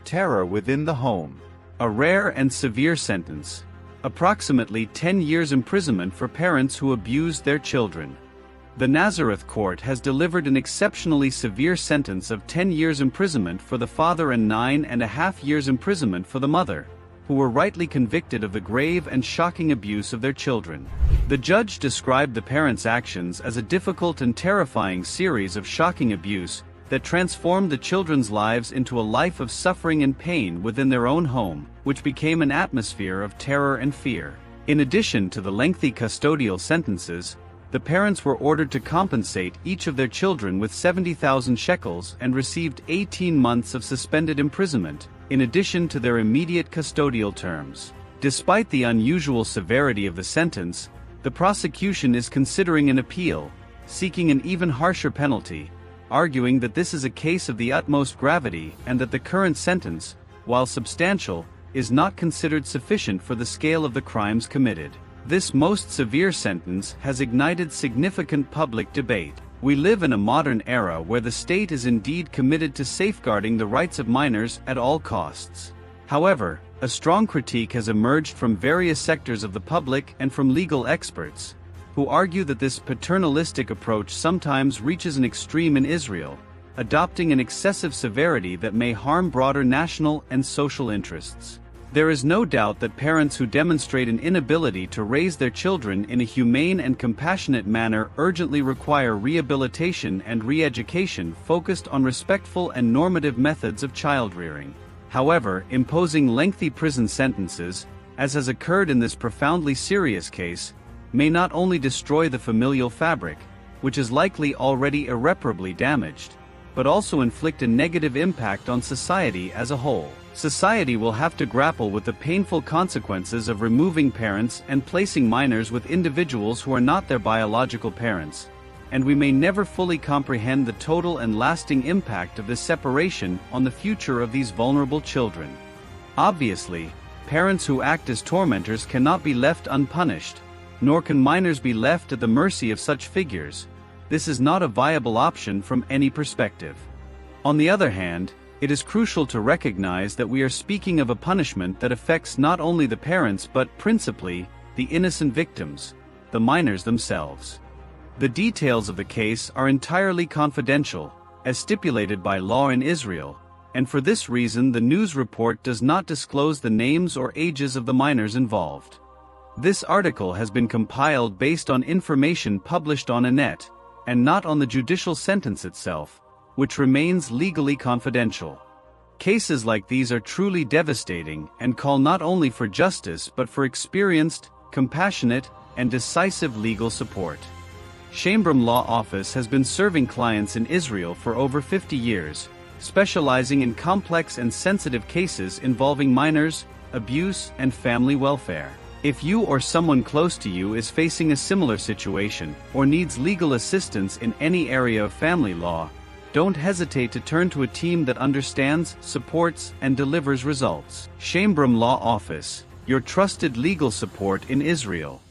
Terror within the home. A rare and severe sentence. Approximately 10 years imprisonment for parents who abused their children. The Nazareth court has delivered an exceptionally severe sentence of 10 years imprisonment for the father and 9.5 years imprisonment for the mother, who were rightly convicted of the grave and shocking abuse of their children. The judge described the parents' actions as a difficult and terrifying series of shocking abuse that transformed the children's lives into a life of suffering and pain within their own home, which became an atmosphere of terror and fear. In addition to the lengthy custodial sentences, the parents were ordered to compensate each of their children with 70,000 shekels and received 18 months of suspended imprisonment, in addition to their immediate custodial terms. Despite the unusual severity of the sentence, the prosecution is considering an appeal, seeking an even harsher penalty, arguing that this is a case of the utmost gravity and that the current sentence, while substantial, is not considered sufficient for the scale of the crimes committed. This most severe sentence has ignited significant public debate. We live in a modern era where the state is indeed committed to safeguarding the rights of minors at all costs. However, a strong critique has emerged from various sectors of the public and from legal experts, who argue that this paternalistic approach sometimes reaches an extreme in Israel, adopting an excessive severity that may harm broader national and social interests. There is no doubt that parents who demonstrate an inability to raise their children in a humane and compassionate manner urgently require rehabilitation and re-education focused on respectful and normative methods of child-rearing. However, imposing lengthy prison sentences, as has occurred in this profoundly serious case, may not only destroy the familial fabric, which is likely already irreparably damaged, but also inflict a negative impact on society as a whole. Society will have to grapple with the painful consequences of removing parents and placing minors with individuals who are not their biological parents, and we may never fully comprehend the total and lasting impact of this separation on the future of these vulnerable children. Obviously, parents who act as tormentors cannot be left unpunished, nor can minors be left at the mercy of such figures. This is not a viable option from any perspective. On the other hand, it is crucial to recognize that we are speaking of a punishment that affects not only the parents but principally the innocent victims, the minors themselves. The details of the case are entirely confidential, as stipulated by law in Israel, and for this reason the news report does not disclose the names or ages of the minors involved. This article has been compiled based on information published on a net, and not on the judicial sentence itself, which remains legally confidential. Cases like these are truly devastating and call not only for justice but for experienced, compassionate, and decisive legal support. Sheinbaum Law Office has been serving clients in Israel for over 50 years, specializing in complex and sensitive cases involving minors, abuse, and family welfare. If you or someone close to you is facing a similar situation or needs legal assistance in any area of family law, don't hesitate to turn to a team that understands, supports, and delivers results. Sheinbaum Law Office, your trusted legal support in Israel.